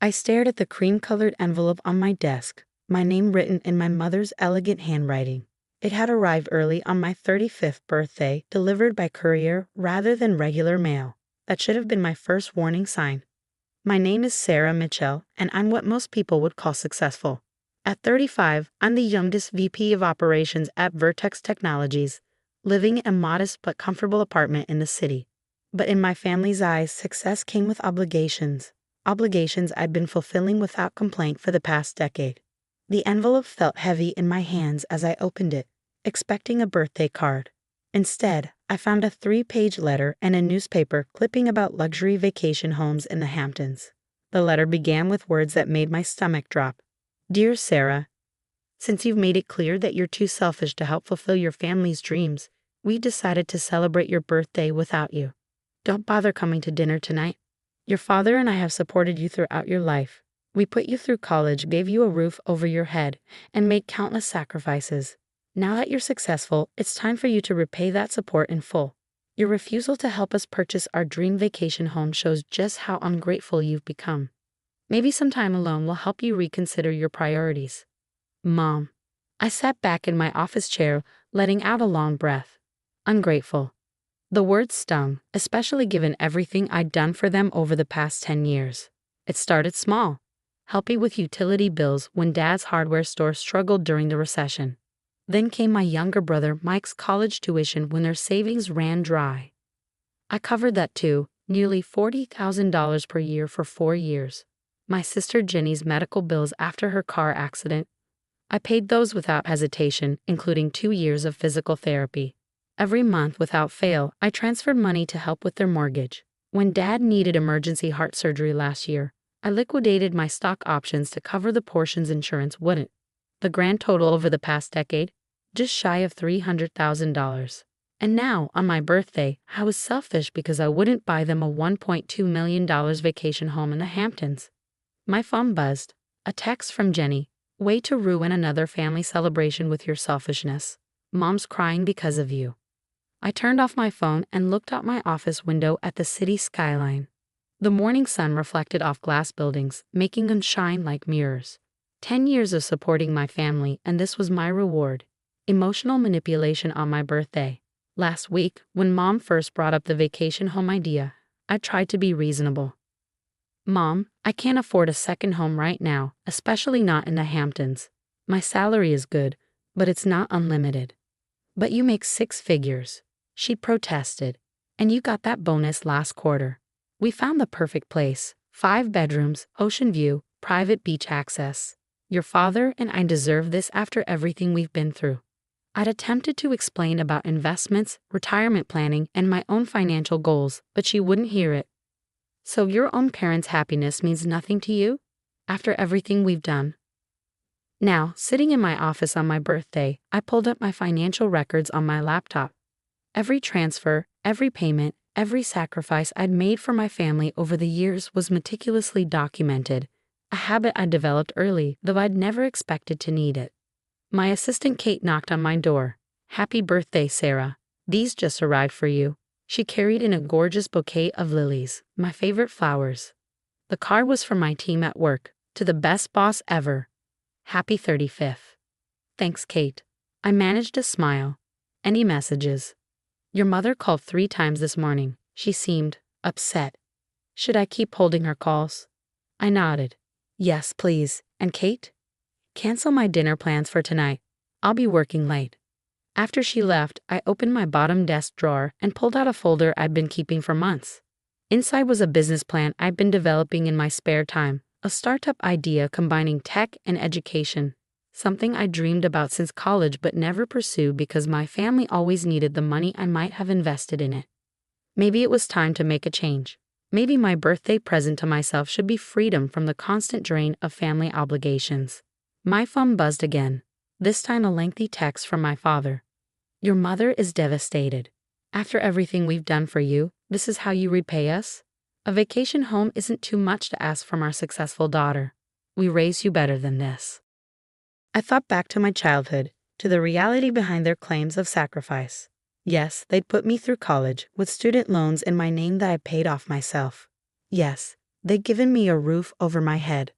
I stared at the cream-colored envelope on my desk, my name written in my mother's elegant handwriting. It had arrived early on my 35th birthday, delivered by courier rather than regular mail. That should have been my first warning sign. My name is Sarah Mitchell, and I'm what most people would call successful. At 35, I'm the youngest VP of operations at Vertex Technologies, living in a modest but comfortable apartment in the city. But in my family's eyes, success came with obligations. Obligations I'd been fulfilling without complaint for the past decade. The envelope felt heavy in my hands as I opened it, expecting a birthday card. Instead, I found a 3-page letter and a newspaper clipping about luxury vacation homes in the Hamptons. The letter began with words that made my stomach drop. Dear Sarah, since you've made it clear that you're too selfish to help fulfill your family's dreams, we decided to celebrate your birthday without you. Don't bother coming to dinner tonight. Your father and I have supported you throughout your life. We put you through college, gave you a roof over your head, and made countless sacrifices. Now that you're successful, it's time for you to repay that support in full. Your refusal to help us purchase our dream vacation home shows just how ungrateful you've become. Maybe some time alone will help you reconsider your priorities. Mom. I sat back in my office chair, letting out a long breath. Ungrateful. The word stung, especially given everything I'd done for them over the past 10 years. It started small, helping with utility bills when Dad's hardware store struggled during the recession. Then came my younger brother Mike's college tuition when their savings ran dry. I covered that too, nearly $40,000 per year for 4 years. My sister Jenny's medical bills after her car accident. I paid those without hesitation, including 2 years of physical therapy. Every month without fail, I transferred money to help with their mortgage. When Dad needed emergency heart surgery last year, I liquidated my stock options to cover the portions insurance wouldn't. The grand total over the past decade, just shy of $300,000. And now, on my birthday, I was selfish because I wouldn't buy them a $1.2 million vacation home in the Hamptons. My phone buzzed. A text from Jenny. Way to ruin another family celebration with your selfishness. Mom's crying because of you. I turned off my phone and looked out my office window at the city skyline. The morning sun reflected off glass buildings, making them shine like mirrors. 10 years of supporting my family, and this was my reward. Emotional manipulation on my birthday. Last week, when Mom first brought up the vacation home idea, I tried to be reasonable. Mom, I can't afford a second home right now, especially not in the Hamptons. My salary is good, but it's not unlimited. But you make 6 figures. She protested. And you got that bonus last quarter. We found the perfect place. 5 bedrooms, ocean view, private beach access. Your father and I deserve this after everything we've been through. I'd attempted to explain about investments, retirement planning, and my own financial goals, but she wouldn't hear it. So your own parents' happiness means nothing to you? After everything we've done? Now, sitting in my office on my birthday, I pulled up my financial records on my laptop. Every transfer, every payment, every sacrifice I'd made for my family over the years was meticulously documented, a habit I developed early, though I'd never expected to need it. My assistant Kate knocked on my door. Happy birthday, Sarah. These just arrived for you. She carried in a gorgeous bouquet of lilies, my favorite flowers. The card was from my team at work, to the best boss ever. Happy 35th. Thanks, Kate. I managed a smile. Any messages? Your mother called 3 times this morning. She seemed upset. Should I keep holding her calls? I nodded. Yes, please. And Kate? Cancel my dinner plans for tonight. I'll be working late. After she left, I opened my bottom desk drawer and pulled out a folder I'd been keeping for months. Inside was a business plan I'd been developing in my spare time, a startup idea combining tech and education, something I dreamed about since college but never pursued because my family always needed the money I might have invested in it. Maybe it was time to make a change. Maybe my birthday present to myself should be freedom from the constant drain of family obligations. My phone buzzed again, this time a lengthy text from my father. Your mother is devastated. After everything we've done for you, this is how you repay us? A vacation home isn't too much to ask from our successful daughter. We raised you better than this. I thought back to my childhood, to the reality behind their claims of sacrifice. Yes, they'd put me through college with student loans in my name that I paid off myself. Yes, They'd given me a roof over my head,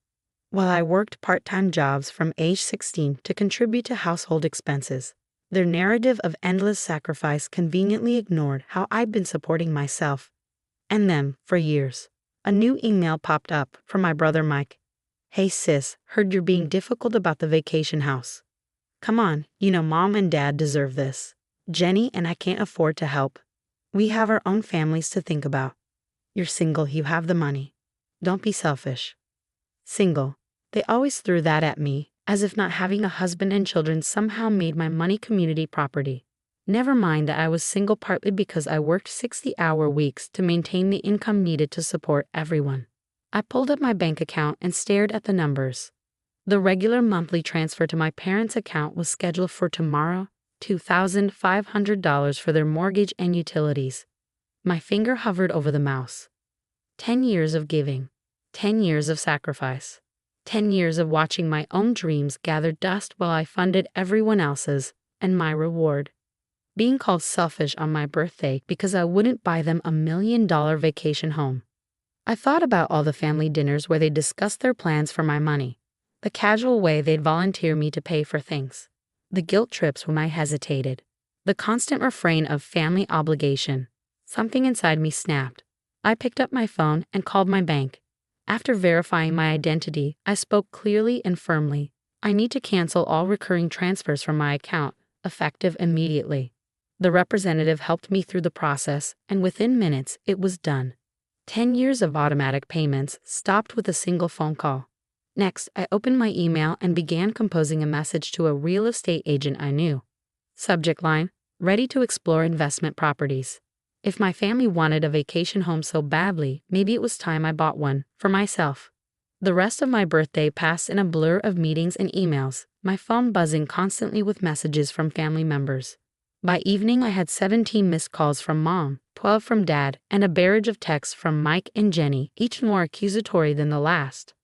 while I worked part-time jobs from age 16 to contribute to household expenses. Their narrative of endless sacrifice conveniently ignored how I'd been supporting myself and them for years. A new email popped up from my brother Mike. "Hey sis, heard you're being difficult about the vacation house. Come on, mom and dad deserve this. Jenny and I can't afford to help. We have our own families to think about. You're single, you have the money. Don't be selfish." Single. They always threw that at me, as if not having a husband and children somehow made my money community property. Never mind that I was single partly because I worked 60-hour weeks to maintain the income needed to support everyone. I pulled up my bank account and stared at the numbers. The regular monthly transfer to my parents' account was scheduled for tomorrow, $2,500 for their mortgage and utilities. My finger hovered over the mouse. 10 years of giving. 10 years of sacrifice. 10 years of watching my own dreams gather dust while I funded everyone else's, and my reward. Being called selfish on my birthday because I wouldn't buy them a $1 million vacation home. I thought about all the family dinners where they discussed their plans for my money, the casual way they'd volunteer me to pay for things, the guilt trips when I hesitated, the constant refrain of family obligation. Something inside me snapped. I picked up my phone and called my bank. After verifying my identity, I spoke clearly and firmly. "I need to cancel all recurring transfers from my account, effective immediately." The representative helped me through the process, and within minutes, it was done. 10 years of automatic payments stopped with a single phone call. Next, I opened my email and began composing a message to a real estate agent I knew. Subject line: ready to explore investment properties. If my family wanted a vacation home so badly, maybe it was time I bought one, for myself. The rest of my birthday passed in a blur of meetings and emails, my phone buzzing constantly with messages from family members. By evening, I had 17 missed calls from Mom, 12 from Dad, and a barrage of texts from Mike and Jenny, each more accusatory than the last.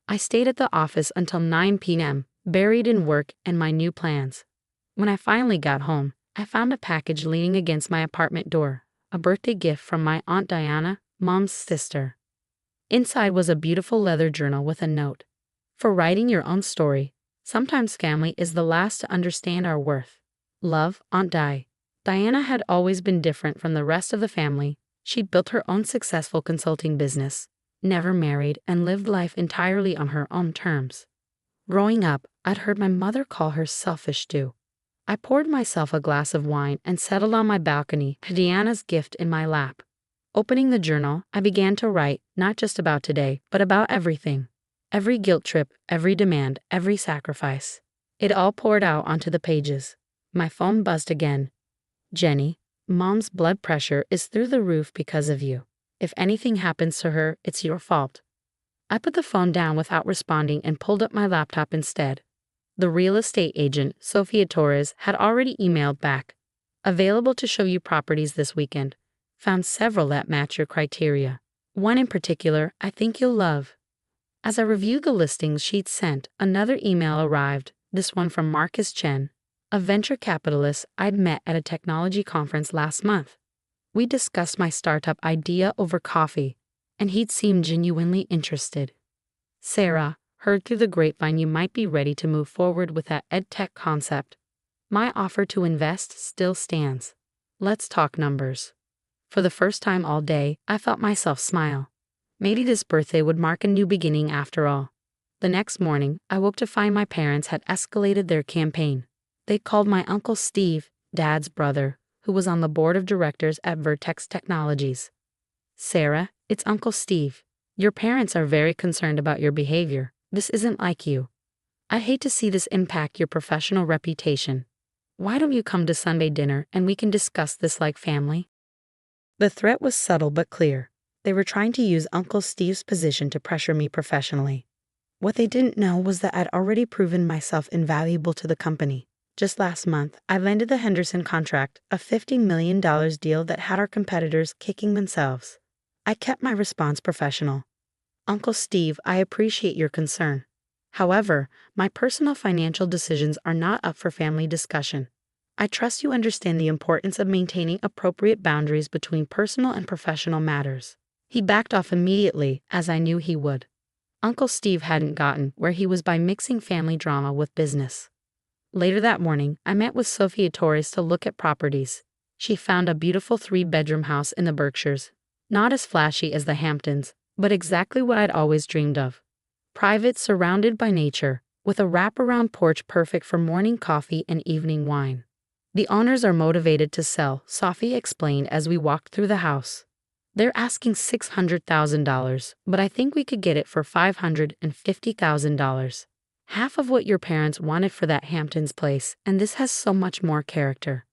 I stayed at the office until 9 p.m., buried in work and my new plans. When I finally got home, I found a package leaning against my apartment door, a birthday gift from my Aunt Diana, Mom's sister. Inside was a beautiful leather journal with a note. "For writing your own story. Sometimes family is the last to understand our worth. Love, Aunt Di." Diana had always been different from the rest of the family. She'd built her own successful consulting business, never married, and lived life entirely on her own terms. Growing up, I'd heard my mother call her selfish too. I poured myself a glass of wine and settled on my balcony, Diana's gift in my lap. Opening the journal, I began to write, not just about today, but about everything. Every guilt trip, every demand, every sacrifice. It all poured out onto the pages. My phone buzzed again. "Jenny, Mom's blood pressure is through the roof because of you. If anything happens to her, it's your fault." I put the phone down without responding and pulled up my laptop instead. The real estate agent, Sofia Torres, had already emailed back. "Available to show you properties this weekend. Found several that match your criteria. One in particular I think you'll love." As I reviewed the listings she'd sent, another email arrived, this one from Marcus Chen, a venture capitalist I'd met at a technology conference last month. We discussed my startup idea over coffee, and he'd seemed genuinely interested. "Sarah, heard through the grapevine you might be ready to move forward with that edtech concept. My offer to invest still stands. Let's talk numbers." For the first time all day, I felt myself smile. Maybe this birthday would mark a new beginning after all. The next morning, I woke to find my parents had escalated their campaign. They called my Uncle Steve, Dad's brother, who was on the board of directors at Vertex Technologies. "Sarah, it's Uncle Steve. Your parents are very concerned about your behavior. This isn't like you. I'd hate to see this impact your professional reputation. Why don't you come to Sunday dinner and we can discuss this like family?" The threat was subtle but clear. They were trying to use Uncle Steve's position to pressure me professionally. What they didn't know was that I'd already proven myself invaluable to the company. Just last month, I landed the Henderson contract, a $50 million deal that had our competitors kicking themselves. I kept my response professional. "Uncle Steve, I appreciate your concern. However, my personal financial decisions are not up for family discussion. I trust you understand the importance of maintaining appropriate boundaries between personal and professional matters. He backed off immediately, as I knew he would. Uncle Steve hadn't gotten where he was by mixing family drama with business. Later that morning, I met with Sophia Torres to look at properties. She found a beautiful 3-bedroom house in the Berkshires. Not as flashy as the Hamptons, but exactly what I'd always dreamed of. Private, surrounded by nature, with a wraparound porch perfect for morning coffee and evening wine. The owners are motivated to sell, Sophia explained as we walked through the house. They're asking $600,000, but I think we could get it for $550,000. Half of what your parents wanted for that Hamptons place, and this has so much more character.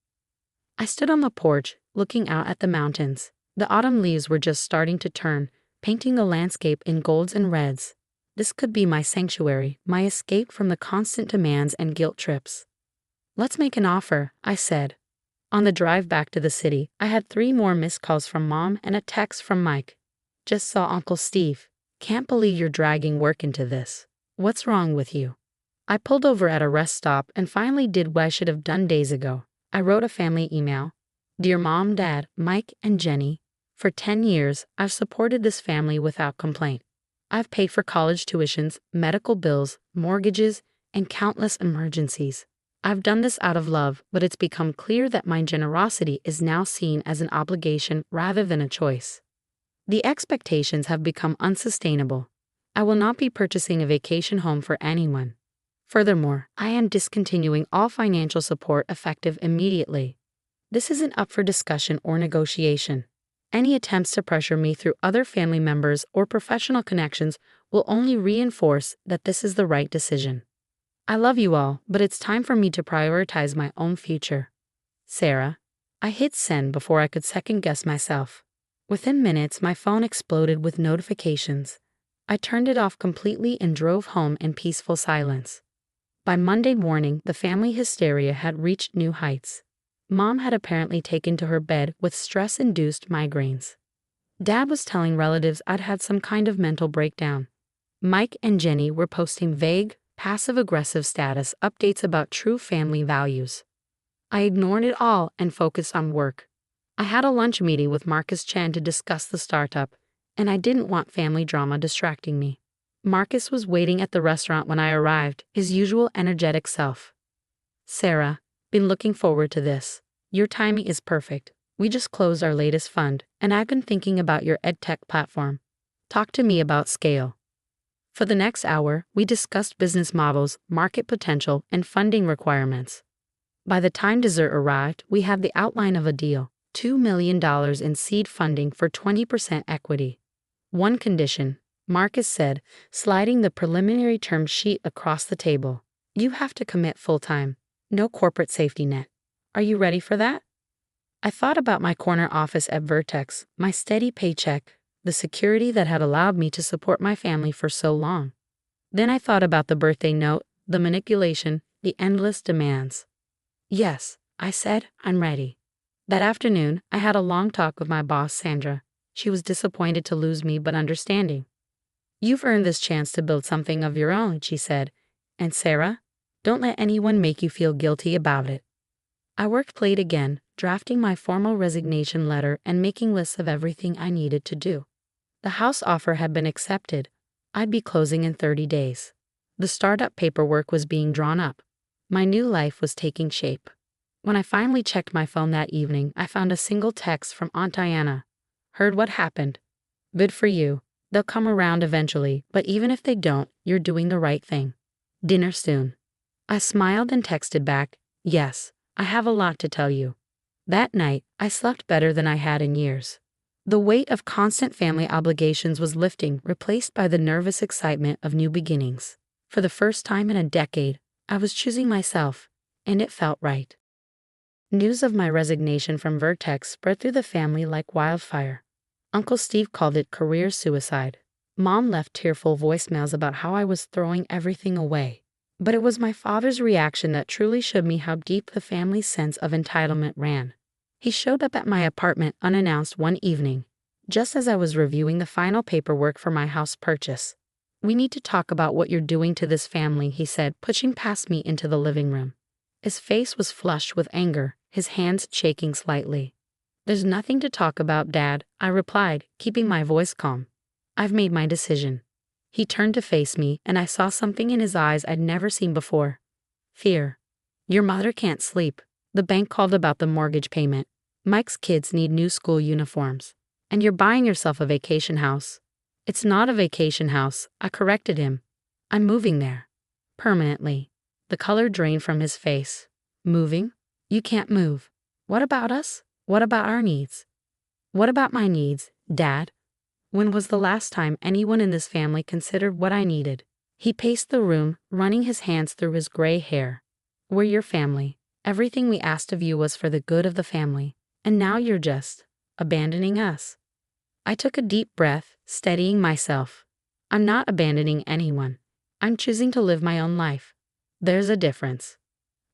I stood on the porch, looking out at the mountains. The autumn leaves were just starting to turn, painting the landscape in golds and reds. This could be my sanctuary, my escape from the constant demands and guilt trips. Let's make an offer, I said. On the drive back to the city, I had 3 more missed calls from Mom and a text from Mike. Just saw Uncle Steve. Can't believe you're dragging work into this. What's wrong with you? I pulled over at a rest stop and finally did what I should have done days ago. I wrote a family email. Dear Mom, Dad, Mike, and Jenny, for 10 years, I've supported this family without complaint. I've paid for college tuitions, medical bills, mortgages, and countless emergencies. I've done this out of love, but it's become clear that my generosity is now seen as an obligation rather than a choice. The expectations have become unsustainable. I will not be purchasing a vacation home for anyone. Furthermore, I am discontinuing all financial support effective immediately. This isn't up for discussion or negotiation. Any attempts to pressure me through other family members or professional connections will only reinforce that this is the right decision. I love you all, but it's time for me to prioritize my own future. Sarah. I hit send before I could second-guess myself. Within minutes, my phone exploded with notifications. I turned it off completely and drove home in peaceful silence. By Monday morning, the family hysteria had reached new heights. Mom had apparently taken to her bed with stress-induced migraines. Dad was telling relatives I'd had some kind of mental breakdown. Mike and Jenny were posting vague, passive-aggressive status updates about true family values. I ignored it all and focused on work. I had a lunch meeting with Marcus Chan to discuss the startup, and I didn't want family drama distracting me. Marcus was waiting at the restaurant when I arrived, his usual energetic self. Sarah, been looking forward to this. Your timing is perfect. We just closed our latest fund, and I've been thinking about your edtech platform. Talk to me about scale. For the next hour, we discussed business models, market potential, and funding requirements. By the time dessert arrived, we had the outline of a deal, $2 million in seed funding for 20% equity. One condition, Marcus said, sliding the preliminary term sheet across the table. You have to commit full-time. No corporate safety net. Are you ready for that? I thought about my corner office at Vertex, my steady paycheck, the security that had allowed me to support my family for so long. Then I thought about the birthday note, the manipulation, the endless demands. Yes, I said, I'm ready. That afternoon, I had a long talk with my boss, Sandra. She was disappointed to lose me but understanding. You've earned this chance to build something of your own, she said. And Sarah, don't let anyone make you feel guilty about it. I worked late again, drafting my formal resignation letter and making lists of everything I needed to do. The house offer had been accepted. I'd be closing in 30 days. The startup paperwork was being drawn up. My new life was taking shape. When I finally checked my phone that evening, I found a single text from Aunt Diana. Heard what happened. Good for you. They'll come around eventually, but even if they don't, you're doing the right thing. Dinner soon. I smiled and texted back, yes, I have a lot to tell you. That night, I slept better than I had in years. The weight of constant family obligations was lifting, replaced by the nervous excitement of new beginnings. For the first time in a decade, I was choosing myself, and it felt right. News of my resignation from Vertex spread through the family like wildfire. Uncle Steve called it career suicide. Mom left tearful voicemails about how I was throwing everything away. But it was my father's reaction that truly showed me how deep the family's sense of entitlement ran. He showed up at my apartment unannounced one evening, just as I was reviewing the final paperwork for my house purchase. We need to talk about what you're doing to this family, he said, pushing past me into the living room. His face was flushed with anger, his hands shaking slightly. There's nothing to talk about, Dad, I replied, keeping my voice calm. I've made my decision. He turned to face me, and I saw something in his eyes I'd never seen before. Fear. Your mother can't sleep. The bank called about the mortgage payment. Mike's kids need new school uniforms. And you're buying yourself a vacation house. It's not a vacation house, I corrected him. I'm moving there. Permanently. The color drained from his face. Moving? You can't move. What about us? What about our needs? What about my needs, Dad? When was the last time anyone in this family considered what I needed? He paced the room, running his hands through his gray hair. We're your family. Everything we asked of you was for the good of the family. And now you're just abandoning us. I took a deep breath, steadying myself. I'm not abandoning anyone. I'm choosing to live my own life. There's a difference.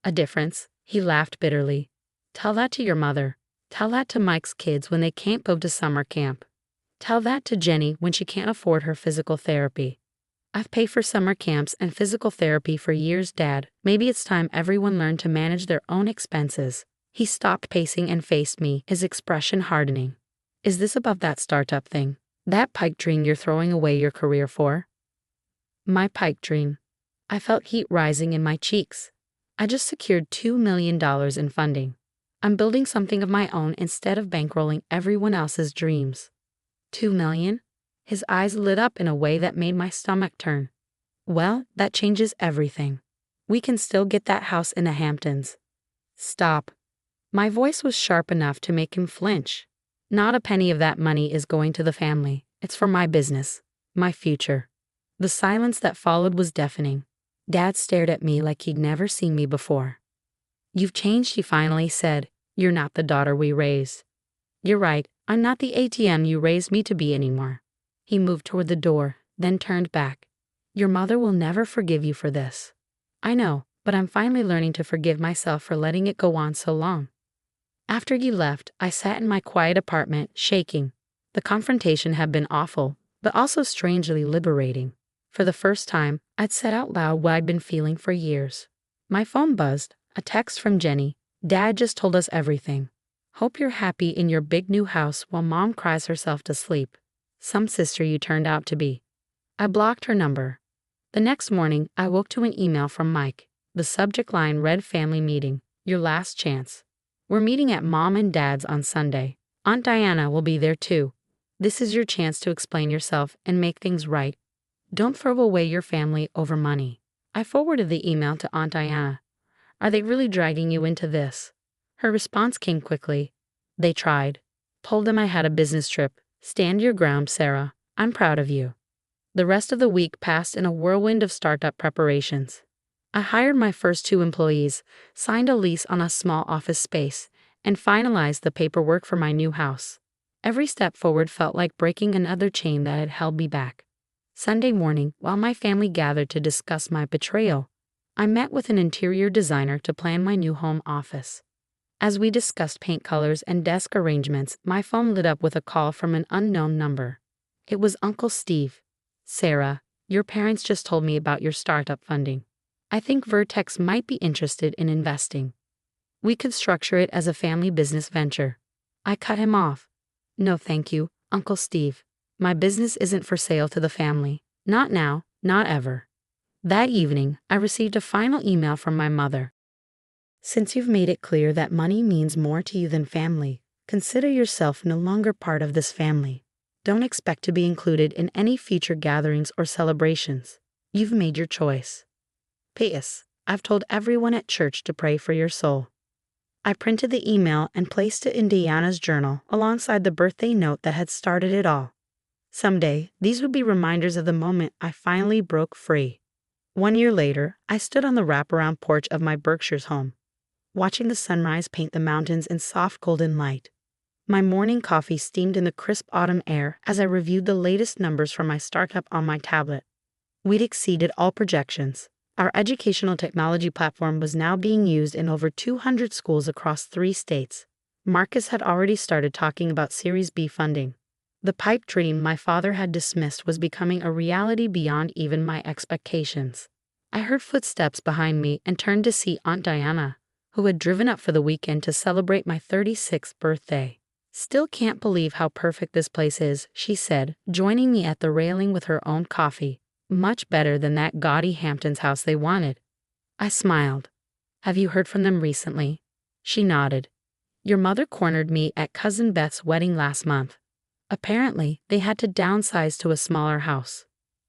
A difference? He laughed bitterly. Tell that to your mother. Tell that to Mike's kids when they can't go to summer camp. Tell that to Jenny when she can't afford her physical therapy. I've paid for summer camps and physical therapy for years, Dad. Maybe it's time everyone learned to manage their own expenses. He stopped pacing and faced me, his expression hardening. Is this above that startup thing? That pipe dream you're throwing away your career for? My pipe dream. I felt heat rising in my cheeks. I just secured $2 million in funding. I'm building something of my own instead of bankrolling everyone else's dreams. $2 million? His eyes lit up in a way that made my stomach turn. Well, that changes everything. We can still get that house in the Hamptons. Stop. My voice was sharp enough to make him flinch. Not a penny of that money is going to the family. It's for my business, my future. The silence that followed was deafening. Dad stared at me like he'd never seen me before. You've changed, he finally said. You're not the daughter we raised. You're right, I'm not the ATM you raised me to be anymore. He moved toward the door, then turned back. Your mother will never forgive you for this. I know, but I'm finally learning to forgive myself for letting it go on so long. After you left, I sat in my quiet apartment, shaking. The confrontation had been awful, but also strangely liberating. For the first time, I'd said out loud what I'd been feeling for years. My phone buzzed, a text from Jenny. Dad just told us everything. Hope you're happy in your big new house while Mom cries herself to sleep. Some sister you turned out to be. I blocked her number. The next morning, I woke to an email from Mike. The subject line read family meeting, your last chance. We're meeting at Mom and Dad's on Sunday. Aunt Diana will be there too. This is your chance to explain yourself and make things right. Don't throw away your family over money. I forwarded the email to Aunt Diana. Are they really dragging you into this? Her response came quickly. They tried. Told them I had a business trip. Stand your ground, Sarah. I'm proud of you. The rest of the week passed in a whirlwind of startup preparations. I hired my first 2 employees, signed a lease on a small office space, and finalized the paperwork for my new house. Every step forward felt like breaking another chain that had held me back. Sunday morning, while my family gathered to discuss my betrayal, I met with an interior designer to plan my new home office. As we discussed paint colors and desk arrangements, my phone lit up with a call from an unknown number. It was Uncle Steve. Sarah, your parents just told me about your startup funding. I think Vertex might be interested in investing. We could structure it as a family business venture. I cut him off. No thank you, Uncle Steve. My business isn't for sale to the family. Not now, not ever. That evening, I received a final email from my mother. Since you've made it clear that money means more to you than family, consider yourself no longer part of this family. Don't expect to be included in any future gatherings or celebrations. You've made your choice. P.S. I've told everyone at church to pray for your soul. I printed the email and placed it in Diana's journal alongside the birthday note that had started it all. Someday, these would be reminders of the moment I finally broke free. 1 year later, I stood on the wraparound porch of my Berkshire's home, watching the sunrise paint the mountains in soft golden light. My morning coffee steamed in the crisp autumn air as I reviewed the latest numbers for my startup on my tablet. We'd exceeded all projections. Our educational technology platform was now being used in over 200 schools across 3 states. Marcus had already started talking about Series B funding. The pipe dream my father had dismissed was becoming a reality beyond even my expectations. I heard footsteps behind me and turned to see Aunt Diana, who had driven up for the weekend to celebrate my 36th birthday. Still can't believe how perfect this place is, she said, joining me at the railing with her own coffee. Much better than that gaudy Hamptons house they wanted. I smiled. Have you heard from them recently? She nodded. Your mother cornered me at Cousin Beth's wedding last month. Apparently, they had to downsize to a smaller house.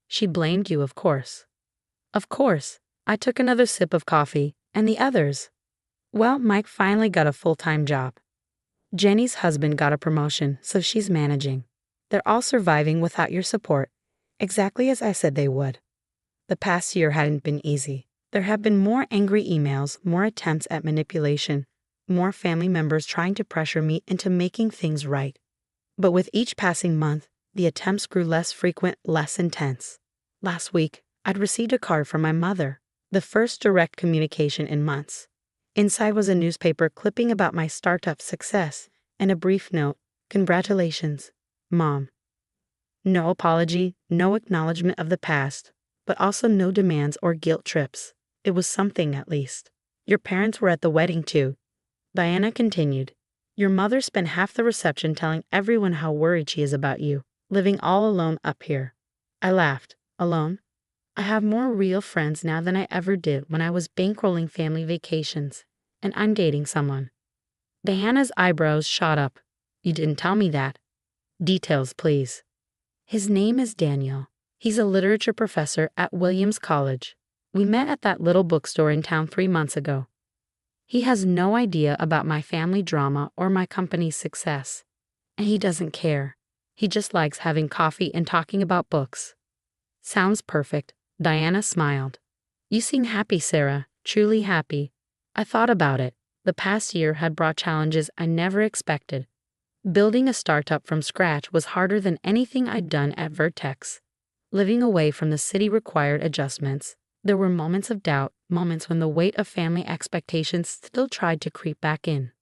She blamed you, of course. Of course. I took another sip of coffee, and the others. Well, Mike finally got a full-time job. Jenny's husband got a promotion, so she's managing. They're all surviving without your support, exactly as I said they would. The past year hadn't been easy. There have been more angry emails, more attempts at manipulation, more family members trying to pressure me into making things right. But with each passing month, the attempts grew less frequent, less intense. Last week, I'd received a card from my mother, the first direct communication in months. Inside was a newspaper clipping about my startup success and a brief note, "Congratulations, Mom." No apology, no acknowledgement of the past, but also no demands or guilt trips. It was something, at least. Your parents were at the wedding, too. Diana continued. Your mother spent half the reception telling everyone how worried she is about you, living all alone up here. I laughed. Alone? I have more real friends now than I ever did when I was bankrolling family vacations, and I'm dating someone. Diana's eyebrows shot up. You didn't tell me that. Details, please. His name is Daniel. He's a literature professor at Williams College. We met at that little bookstore in town 3 months ago. He has no idea about my family drama or my company's success. And he doesn't care. He just likes having coffee and talking about books. Sounds perfect. Diana smiled. You seem happy, Sarah, truly happy. I thought about it. The past year had brought challenges I never expected. Building a startup from scratch was harder than anything I'd done at Vertex. Living away from the city required adjustments. There were moments of doubt, moments when the weight of family expectations still tried to creep back in.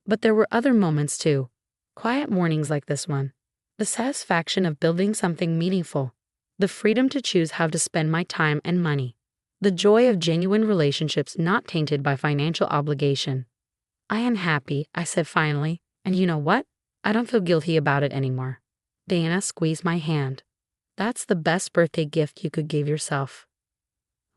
But there were other moments too. Quiet mornings like this one. The satisfaction of building something meaningful. The freedom to choose how to spend my time and money. The joy of genuine relationships not tainted by financial obligation. I am happy, I said finally, and you know what? I don't feel guilty about it anymore. Diana squeezed my hand. That's the best birthday gift you could give yourself.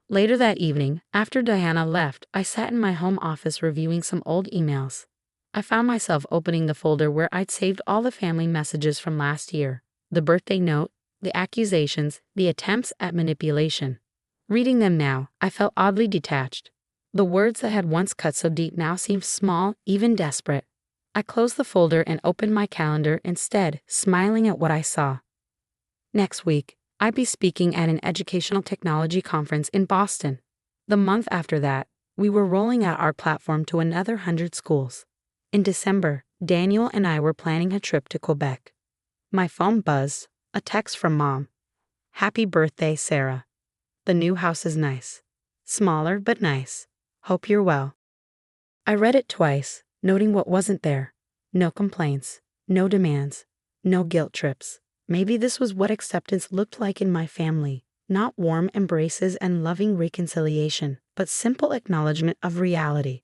Later that evening, after Diana left, I sat in my home office reviewing some old emails. I found myself opening the folder where I'd saved all the family messages from last year, the birthday note, the accusations, the attempts at manipulation. Reading them now, I felt oddly detached. The words that had once cut so deep now seemed small, even desperate. I closed the folder and opened my calendar instead, smiling at what I saw. Next week, I'd be speaking at an educational technology conference in Boston. The month after that, we were rolling out our platform to another 100 schools. In December, Daniel and I were planning a trip to Quebec. My phone buzzed, a text from Mom. Happy birthday, Sarah. The new house is nice. Smaller, but nice. Hope you're well. I read it twice, noting what wasn't there. No complaints, no demands, no guilt trips. Maybe this was what acceptance looked like in my family. Not warm embraces and loving reconciliation, but simple acknowledgement of reality.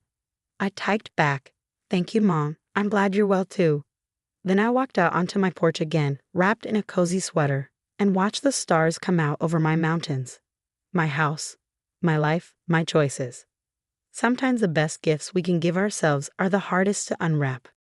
I typed back, Thank you, Mom. I'm glad you're well too. Then I walked out onto my porch again, wrapped in a cozy sweater, and watched the stars come out over my mountains. My house, my life, my choices. Sometimes the best gifts we can give ourselves are the hardest to unwrap.